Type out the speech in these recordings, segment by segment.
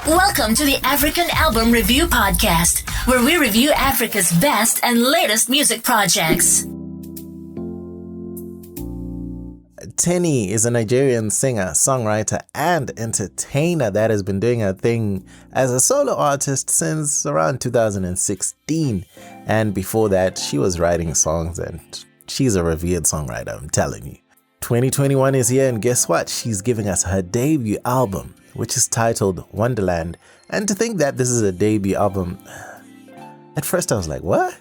Welcome to the African Album Review Podcast, where we review Africa's best and latest music projects. Teni is a Nigerian singer, songwriter, and entertainer that has been doing her thing as a solo artist since around 2016. And before that, she was writing songs, and she's a revered songwriter, I'm telling you. 2021 is here, and guess what? She's giving us her debut album, which is titled Wondaland. And to think that this is a debut album, at first I was like, what?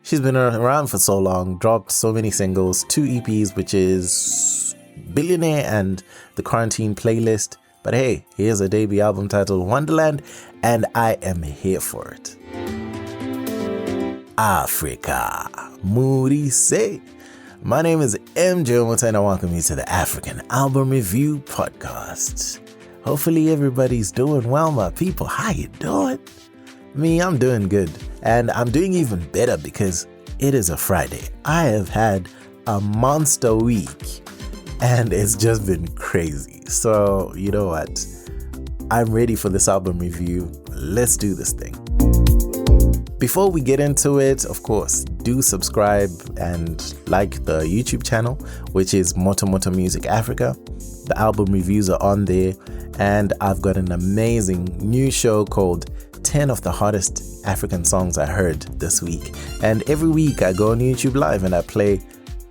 She's been around for so long, dropped so many singles, 2 EPs, which is Billionaire and the Quarantine Playlist. But hey, here's a debut album titled Wondaland, and I am here for it. Africa, Moody say. My name is Wemoto, and I welcome you to the African Album Review Podcast. Hopefully everybody's doing well, my people. How you doing? Me, I'm doing good. And I'm doing even better because it is a Friday. I have had a monster week and it's just been crazy. So, you know what? I'm ready for this album review. Let's do this thing. Before we get into it, of course, do subscribe and like the YouTube channel, which is Moto Music Africa. The album reviews are on there, and I've got an amazing new show called 10 of the Hottest African Songs I Heard This Week. And every week I go on YouTube Live and I play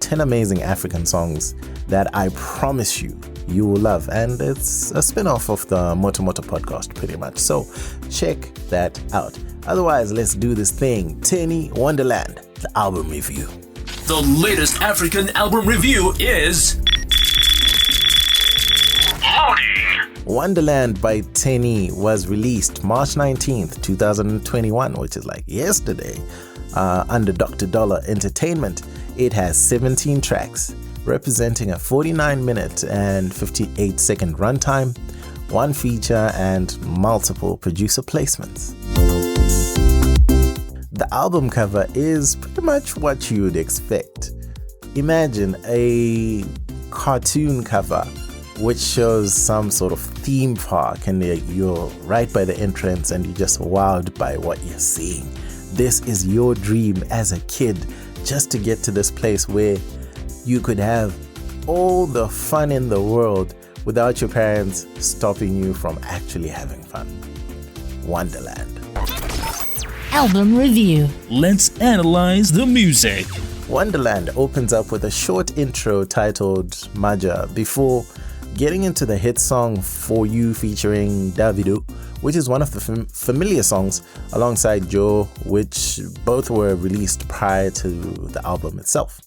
10 amazing African songs that I promise you will love. And it's a spin-off of the Moto podcast pretty much. So check that out. Otherwise, let's do this thing. Teni, Wondaland, the album review. The latest African album review is... Wondaland by Teni was released March 19th, 2021, which is like yesterday, under Dr. Dollar Entertainment. It has 17 tracks, representing a 49-minute and 58-second runtime, 1 feature, and multiple producer placements. The album cover is pretty much what you would expect. Imagine a cartoon cover which shows some sort of theme park, and you're right by the entrance and you're just wowed by what you're seeing. This is your dream as a kid, just to get to this place where you could have all the fun in the world without your parents stopping you from actually having fun. Wondaland. Album review. Let's analyze the music. Wondaland opens up with a short intro titled Maja before getting into the hit song For You featuring Davido, which is one of the familiar songs alongside Joe, which both were released prior to the album itself.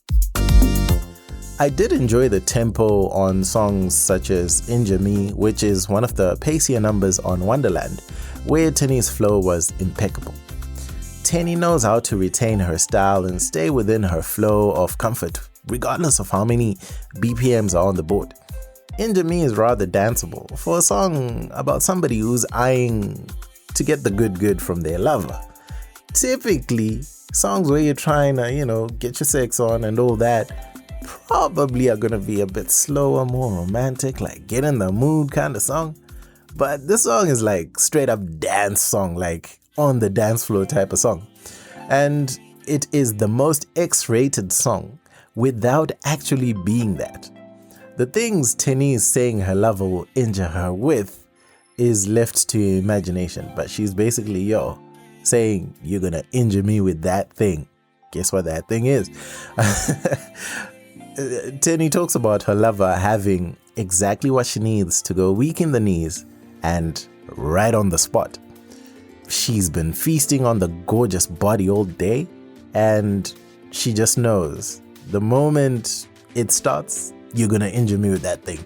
I did enjoy the tempo on songs such as Injure Me, which is one of the pacier numbers on Wondaland, where Teni's flow was impeccable. Teni knows how to retain her style and stay within her flow of comfort, regardless of how many BPMs are on the board. Injure Me is rather danceable for a song about somebody who's eyeing to get the good from their lover. Typically, songs where you're trying to, get your sex on and all that probably are going to be a bit slower, more romantic, like get in the mood kind of song. But this song is like straight up dance song, like on the dance floor type of song. And it is the most X-rated song without actually being that. The things Teni is saying her lover will injure her with is left to imagination, but she's basically, saying you're gonna injure me with that thing. Guess what that thing is? Teni talks about her lover having exactly what she needs to go weak in the knees and right on the spot. She's been feasting on the gorgeous body all day, and she just knows the moment it starts, you're gonna injure me with that thing.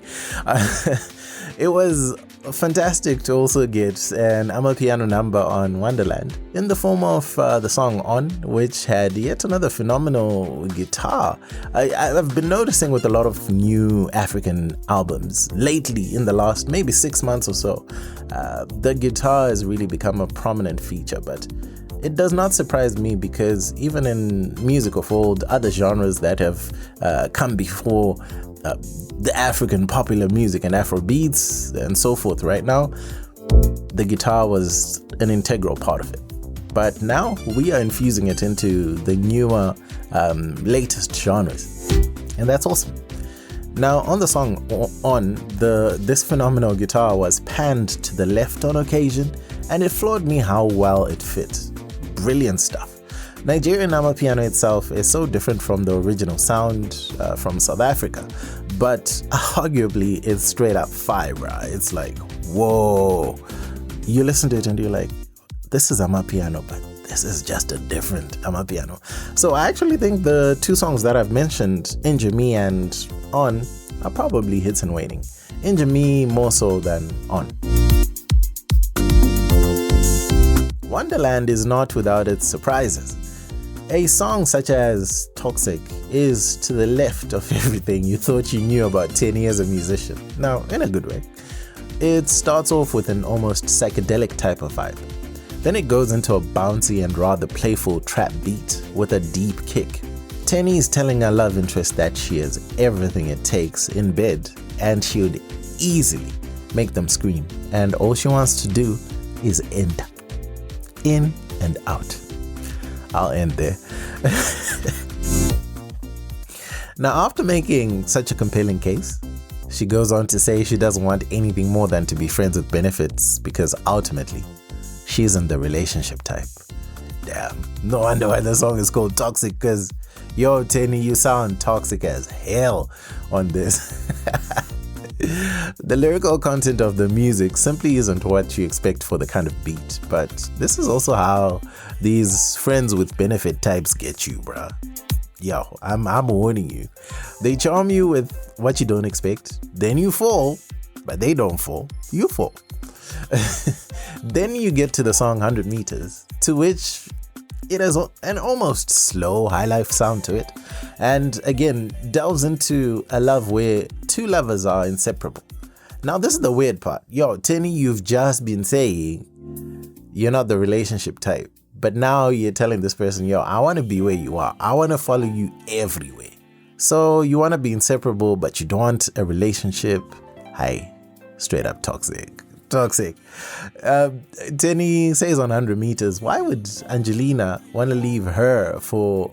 It was fantastic to also get an amapiano number on Wondaland in the form of the song On, which had yet another phenomenal guitar. I've been noticing with a lot of new African albums lately in the last maybe 6 months or so, the guitar has really become a prominent feature, but it does not surprise me because even in music of old, other genres that have come before the African popular music and Afro beats and so forth right now, the guitar was an integral part of it. But now we are infusing it into the newer, latest genres. And that's awesome. Now, on the song this phenomenal guitar was panned to the left on occasion, and it floored me how well it fit. Brilliant stuff. Nigerian amapiano itself is so different from the original sound from South Africa, but arguably it's straight up fire, bruh. It's like, whoa. You listen to it and you're like, this is amapiano, but this is just a different amapiano. So I actually think the two songs that I've mentioned, Injure Me and On, are probably hits and waiting. Injure Me more so than On. Wondaland is not without its surprises. A song such as Toxic is to the left of everything you thought you knew about Teni as a musician. Now, in a good way. It starts off with an almost psychedelic type of vibe. Then it goes into a bouncy and rather playful trap beat with a deep kick. Teni is telling her love interest that she has everything it takes in bed and she would easily make them scream. And all she wants to do is enter. In and out. I'll end there. Now, after making such a compelling case, she goes on to say she doesn't want anything more than to be friends with benefits because ultimately, she isn't the relationship type. Damn, no wonder why the song is called Toxic, because yo, Teni, you sound toxic as hell on this. The lyrical content of the music simply isn't what you expect for the kind of beat, but this is also how these friends with benefit types get you, bruh. Yo, I'm warning you. They charm you with what you don't expect, then you fall, but they don't fall, you fall. Then you get to the song 100 Meters, to which it has an almost slow high life sound to it, and again delves into a love where two lovers are inseparable. Now this is the weird part. Yo, Teni, you've just been saying you're not the relationship type, but now you're telling this person, yo, I want to be where you are. I want to follow you everywhere. So you want to be inseparable, but you don't want a relationship. Hi, straight up toxic. Teni says on 100 Meters, why would Angelina want to leave her for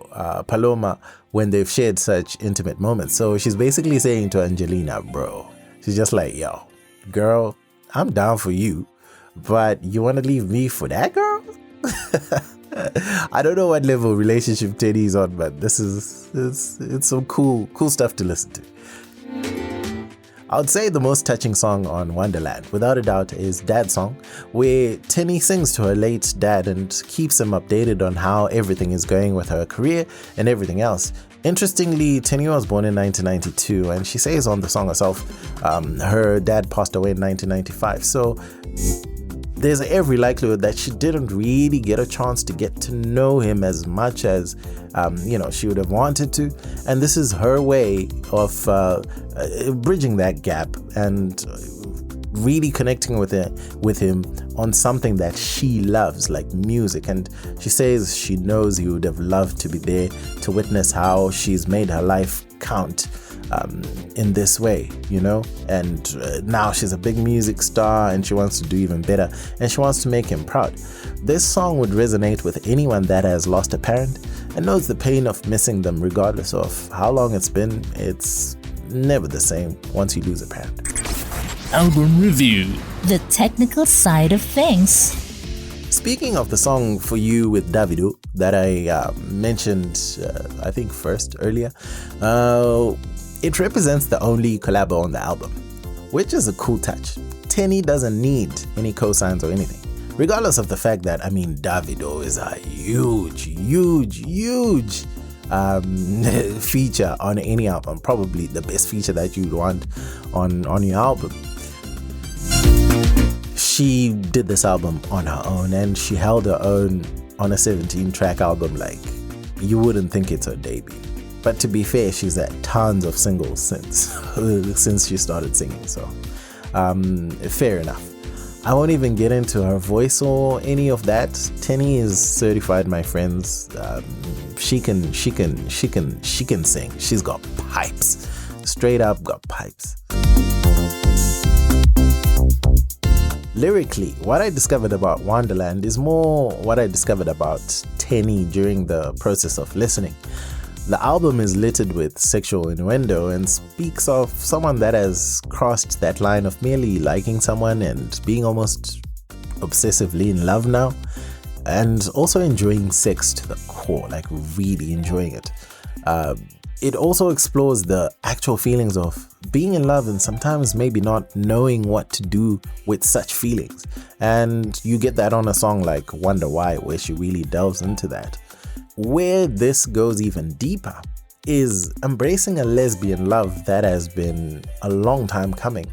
Paloma when they've shared such intimate moments? So she's basically saying to Angelina, bro, she's just like, yo, girl, I'm down for you, but you want to leave me for that girl? I don't know what level of relationship Teni is on, but it's some cool stuff to listen to. I would say the most touching song on Wondaland, without a doubt, is Dad's Song, where Teni sings to her late dad and keeps him updated on how everything is going with her career and everything else. Interestingly, Teni was born in 1992, and she says on the song herself, her dad passed away in 1995. So there's every likelihood that she didn't really get a chance to get to know him as much as she would have wanted to, and this is her way of bridging that gap and really connecting with him on something that she loves, like music. And she says she knows he would have loved to be there to witness how she's made her life count in this way, and now she's a big music star and she wants to do even better and she wants to make him proud. This song would resonate with anyone that has lost a parent and knows the pain of missing them regardless of how long it's been. It's never the same once you lose a parent. Album review. The technical side of things. Speaking of the song For You with Davido that I mentioned, I think earlier, it represents the only collabo on the album, which is a cool touch. Teni doesn't need any cosigns or anything, regardless of the fact that, Davido is a huge feature on any album, probably the best feature that you'd want on your album. She did this album on her own, and she held her own on a 17-track album like you wouldn't think it's her debut. But to be fair, she's had tons of singles since she started singing, so fair enough. I won't even get into her voice or any of that. Teni is certified, my friends. She can sing. She's got pipes. Straight up got pipes. Lyrically, what I discovered about Wondaland is more what I discovered about Teni during the process of listening. The album is littered with sexual innuendo and speaks of someone that has crossed that line of merely liking someone and being almost obsessively in love now, and also enjoying sex to the core, like really enjoying it. It also explores the actual feelings of being in love and sometimes maybe not knowing what to do with such feelings. And you get that on a song like Wonder Why, where she really delves into that. Where this goes even deeper is embracing a lesbian love that has been a long time coming.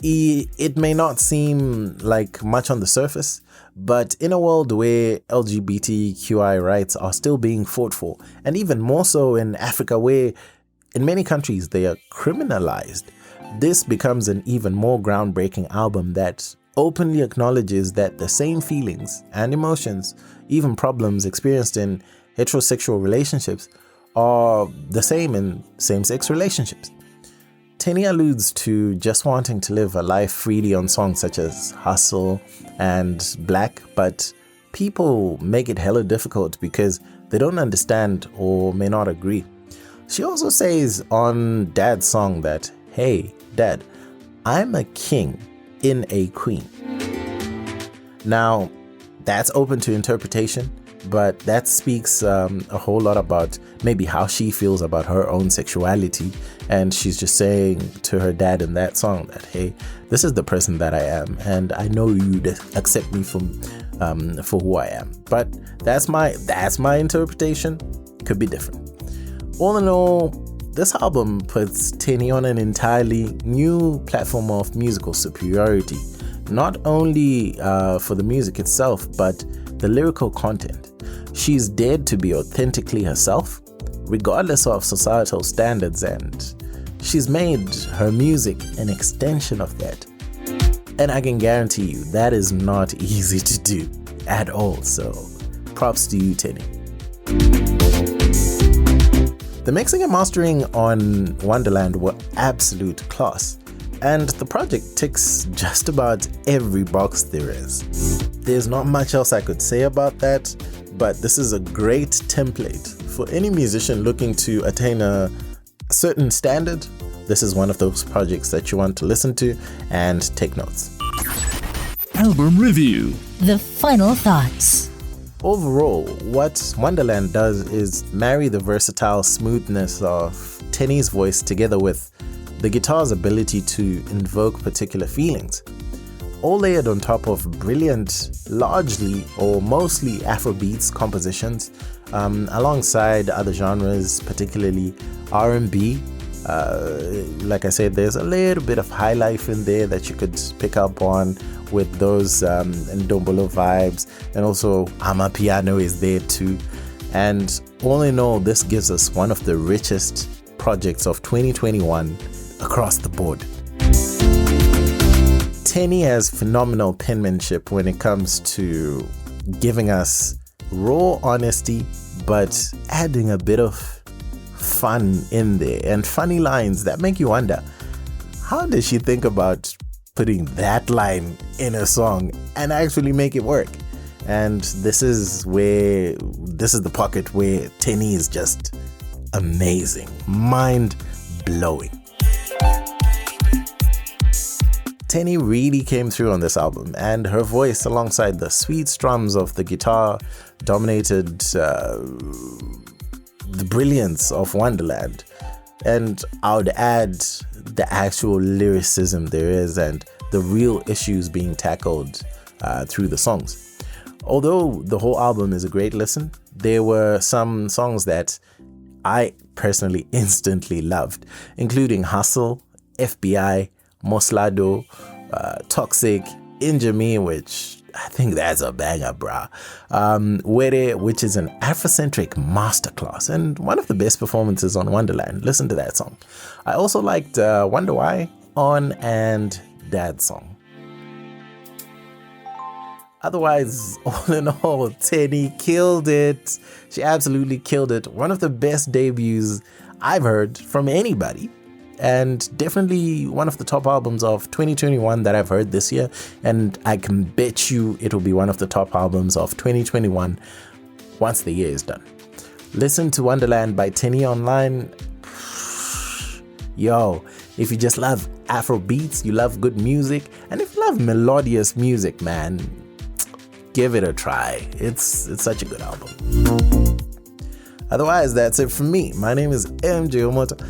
It may not seem like much on the surface, but in a world where LGBTQI rights are still being fought for, and even more so in Africa where in many countries they are criminalized, this becomes an even more groundbreaking album that openly acknowledges that the same feelings and emotions, even problems experienced in heterosexual relationships, are the same in same-sex relationships. Teni alludes to just wanting to live a life freely on songs such as Hustle and Black, but people make it hella difficult because they don't understand or may not agree. She also says on Dad's song that, "Hey, Dad, I'm a king in a queen." Now, that's open to interpretation, but that speaks a whole lot about maybe how she feels about her own sexuality. And she's just saying to her dad in that song that, hey, this is the person that I am, and I know you'd accept me for who I am. But that's my interpretation. Could be different. All in all, this album puts Teni on an entirely new platform of musical superiority, not only for the music itself, but the lyrical content. She's dared to be authentically herself, regardless of societal standards, and she's made her music an extension of that. And I can guarantee you that is not easy to do at all, so props to you, Teni. The mixing and mastering on Wondaland were absolute class, and the project ticks just about every box there is. There's not much else I could say about that, but this is a great template for any musician looking to attain a certain standard. This is one of those projects that you want to listen to and take notes. Album review. The final thoughts. Overall, what Wondaland does is marry the versatile smoothness of Teni's voice together with the guitar's ability to invoke particular feelings, all layered on top of brilliant, largely or mostly Afrobeats compositions, alongside other genres, particularly R&B. Like I said, there's a little bit of high life in there that you could pick up on with those Ndombolo vibes, and also Amapiano is there too. And all in all, this gives us one of the richest projects of 2021 across the board. Teni has phenomenal penmanship when it comes to giving us raw honesty, but adding a bit of fun in there and funny lines that make you wonder, how does she think about putting that line in a song and actually make it work? And this is the pocket where Teni is just amazing, mind-blowing. Teni really came through on this album, and her voice alongside the sweet strums of the guitar dominated the brilliance of Wondaland. And I would add the actual lyricism there is and the real issues being tackled through the songs. Although the whole album is a great listen, there were some songs that I personally instantly loved, including Hustle, FBI, Moslado, Toxic, Injure Me, which I think that's a banger, brah. Were, which is an Afrocentric masterclass and one of the best performances on Wondaland. Listen to that song. I also liked Wonder Why on and Dad's song. Otherwise, all in all, Teni killed it. She absolutely killed it. One of the best debuts I've heard from anybody. and definitely one of the top albums of 2021 that I've heard this year, and I can bet you it'll be one of the top albums of 2021 once the year is done. Listen to Wondaland by Teni online. Yo, if you just love Afro beats, you love good music, and if you love melodious music, man, give it a try. It's such a good album. Otherwise, that's it from me. My name is MJ Wemoto,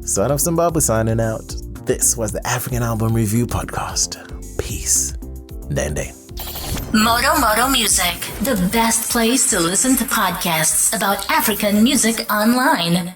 son of Zimbabwe, signing out. This was the African Album Review Podcast. Peace. Dende. Moto Music, the best place to listen to podcasts about African music online.